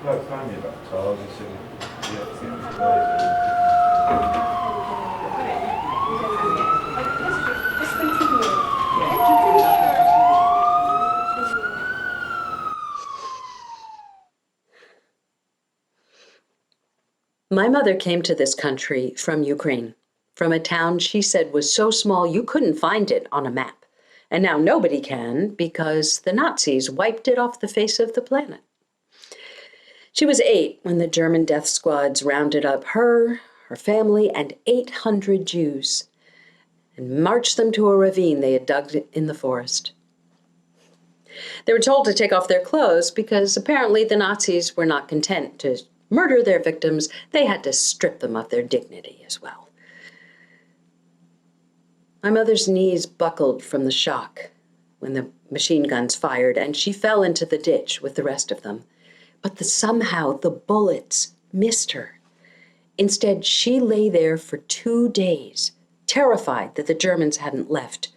bloke phoned me about tires. He said he had to get me today. My mother came to this country from Ukraine, from a town she said was so small you couldn't find it on a map. And now nobody can because the Nazis wiped it off the face of the planet. She was 8 when the German death squads rounded up her family, and 800 Jews and marched them to a ravine they had dug in the forest. They were told to take off their clothes because apparently the Nazis were not content to murder their victims. They had to strip them of their dignity as well. My mother's knees buckled from the shock when the machine guns fired, and she fell into the ditch with the rest of them. But somehow the bullets missed her. Instead, she lay there for 2 days, terrified that the Germans hadn't left,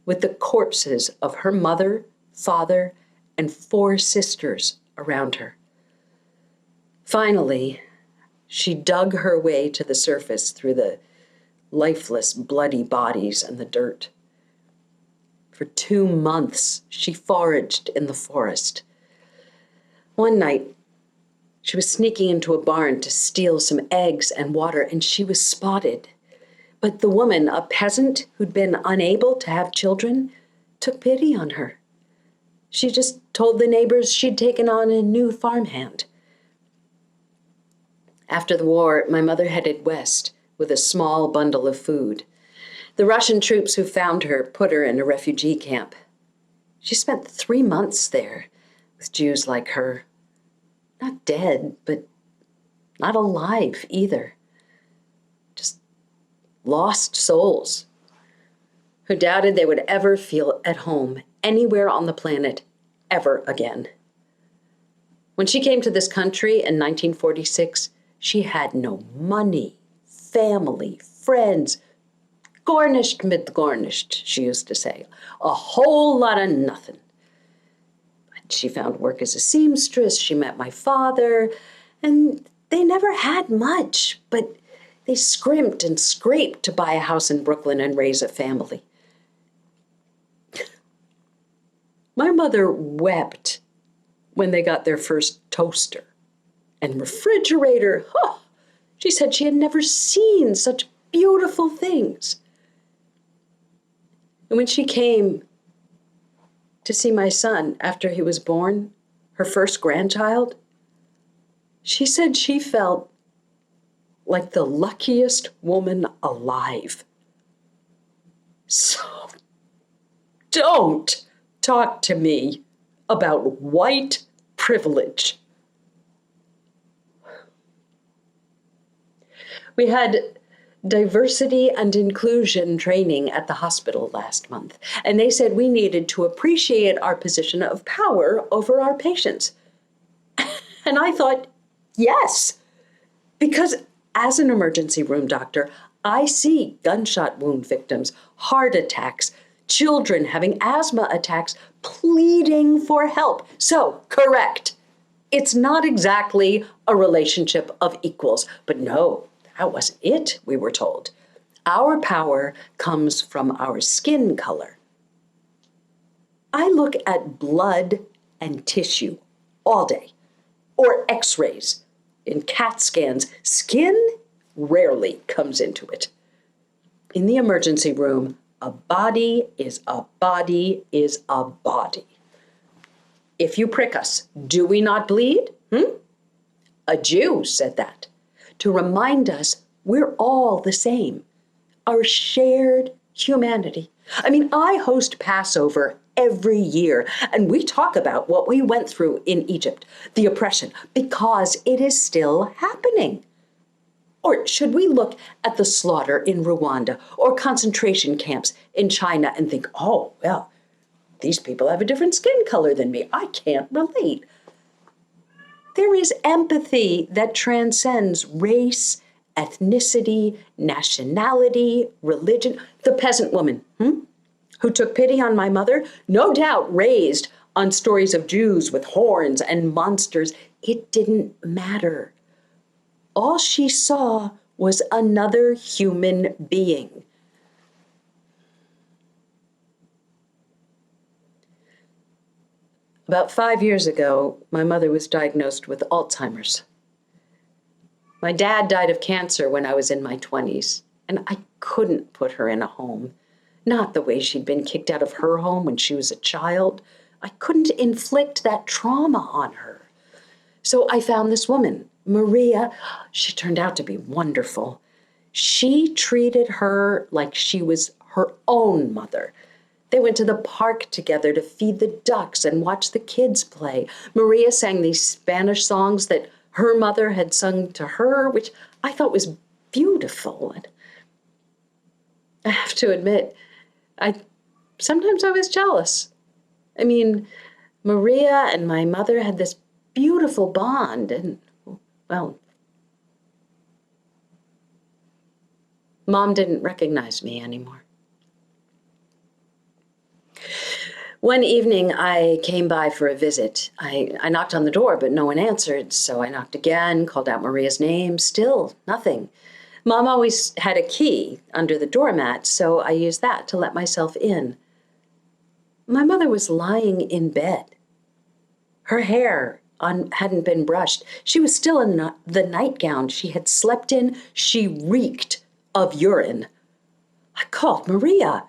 with the corpses of her mother, father, and 4 sisters around her. Finally, she dug her way to the surface through the lifeless, bloody bodies and the dirt. For 2 months, she foraged in the forest. One night, she was sneaking into a barn to steal some eggs and water, and she was spotted. But the woman, a peasant who'd been unable to have children, took pity on her. She just told the neighbors she'd taken on a new farmhand. After the war, my mother headed west with a small bundle of food. The Russian troops who found her put her in a refugee camp. She spent 3 months there with Jews like her. Not dead, but not alive either. Just lost souls who doubted they would ever feel at home anywhere on the planet ever again. When she came to this country in 1946, she had no money, family, friends, garnished mid garnished, she used to say. A whole lot of nothing. She found work as a seamstress, she met my father, and they never had much, but they scrimped and scraped to buy a house in Brooklyn and raise a family. My mother wept when they got their first toaster and refrigerator. Oh, she said she had never seen such beautiful things. And when she came to see my son after he was born, her first grandchild, she said she felt like the luckiest woman alive. So don't talk to me about white privilege. We had diversity and inclusion training at the hospital last month, and they said we needed to appreciate our position of power over our patients. And I thought, yes, because as an emergency room doctor, I see gunshot wound victims, heart attacks, children having asthma attacks, pleading for help. So, correct. It's not exactly a relationship of equals, but no, that wasn't it, we were told. Our power comes from our skin color. I look at blood and tissue all day, or x-rays. In CAT scans, skin rarely comes into it. In the emergency room, a body is a body is a body. If you prick us, do we not bleed? A Jew said that, to remind us we're all the same, our shared humanity. I mean, I host Passover every year, and we talk about what we went through in Egypt, the oppression, because it is still happening. Or should we look at the slaughter in Rwanda or concentration camps in China and think, oh, well, these people have a different skin color than me. I can't relate. There is empathy that transcends race, ethnicity, nationality, religion. The peasant woman, who took pity on my mother, no doubt raised on stories of Jews with horns and monsters. It didn't matter. All she saw was another human being. About 5 years ago, my mother was diagnosed with Alzheimer's. My dad died of cancer when I was in my 20s, and I couldn't put her in a home. Not the way she'd been kicked out of her home when she was a child. I couldn't inflict that trauma on her. So I found this woman, Maria. She turned out to be wonderful. She treated her like she was her own mother. They went to the park together to feed the ducks and watch the kids play. Maria sang these Spanish songs that her mother had sung to her, which I thought was beautiful. And I have to admit, sometimes I was jealous. I mean, Maria and my mother had this beautiful bond, and, well, Mom didn't recognize me anymore. One evening, I came by for a visit. I knocked on the door, but no one answered, so I knocked again, called out Maria's name. Still nothing. Mom always had a key under the doormat, so I used that to let myself in. My mother was lying in bed. Her hair hadn't been brushed. She was still in the nightgown she had slept in. She reeked of urine. I called Maria.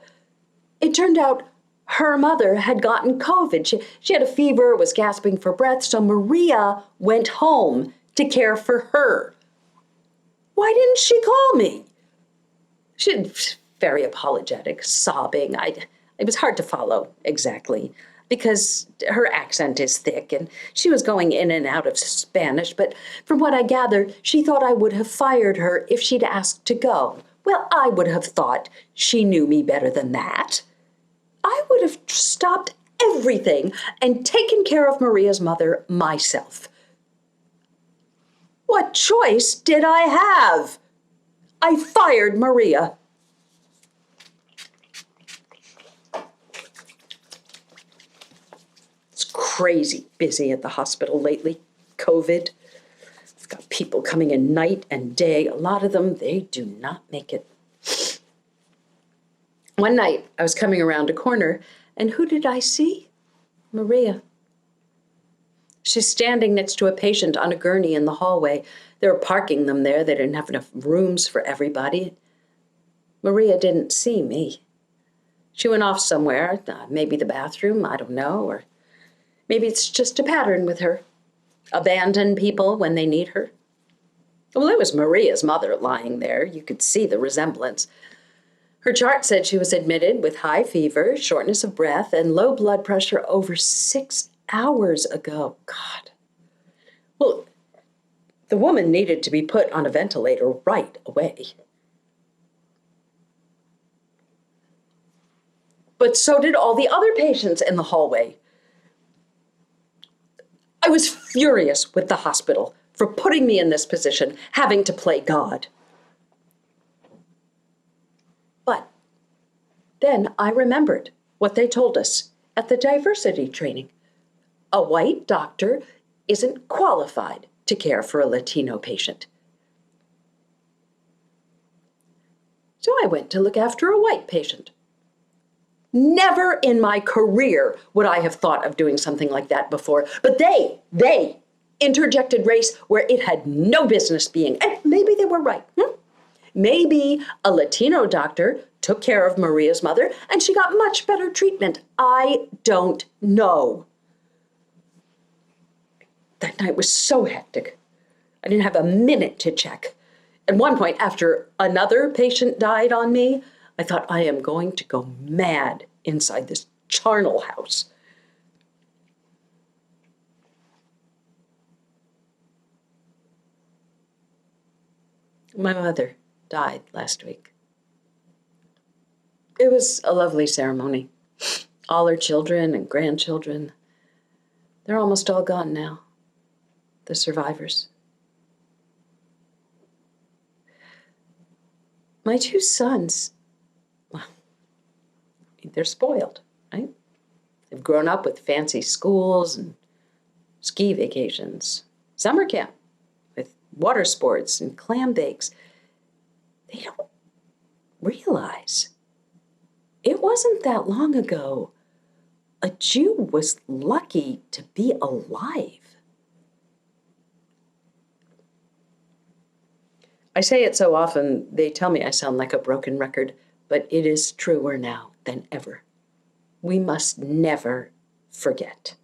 It turned out her mother had gotten COVID. She had a fever, was gasping for breath, so Maria went home to care for her. Why didn't she call me? She was very apologetic, sobbing. It was hard to follow exactly because her accent is thick and she was going in and out of Spanish, but from what I gathered, she thought I would have fired her if she'd asked to go. Well, I would have thought she knew me better than that. I would have stopped everything and taken care of Maria's mother myself. What choice did I have? I fired Maria. It's crazy busy at the hospital lately. COVID. I've got people coming in night and day. A lot of them, they do not make it. One night, I was coming around a corner, and who did I see? Maria. She's standing next to a patient on a gurney in the hallway. They were parking them there. They didn't have enough rooms for everybody. Maria didn't see me. She went off somewhere, maybe the bathroom, I don't know, or maybe it's just a pattern with her. Abandon people when they need her. Well, it was Maria's mother lying there. You could see the resemblance. Her chart said she was admitted with high fever, shortness of breath, and low blood pressure over 6 hours ago. God. Well, the woman needed to be put on a ventilator right away. But so did all the other patients in the hallway. I was furious with the hospital for putting me in this position, having to play God. But then I remembered what they told us at the diversity training. A white doctor isn't qualified to care for a Latino patient. So I went to look after a white patient. Never in my career would I have thought of doing something like that before, but they interjected race where it had no business being, and maybe they were right. Maybe a Latino doctor took care of Maria's mother and she got much better treatment. I don't know. That night was so hectic. I didn't have a minute to check. At one point, after another patient died on me, I thought I am going to go mad inside this charnel house. My mother died last week. It was a lovely ceremony. All her children and grandchildren, they're almost all gone now, the survivors. My two sons, well, they're spoiled, right? They've grown up with fancy schools and ski vacations, summer camp with water sports and clam bakes. They don't realize it wasn't that long ago a Jew was lucky to be alive. I say it so often, they tell me I sound like a broken record, but it is truer now than ever. We must never forget.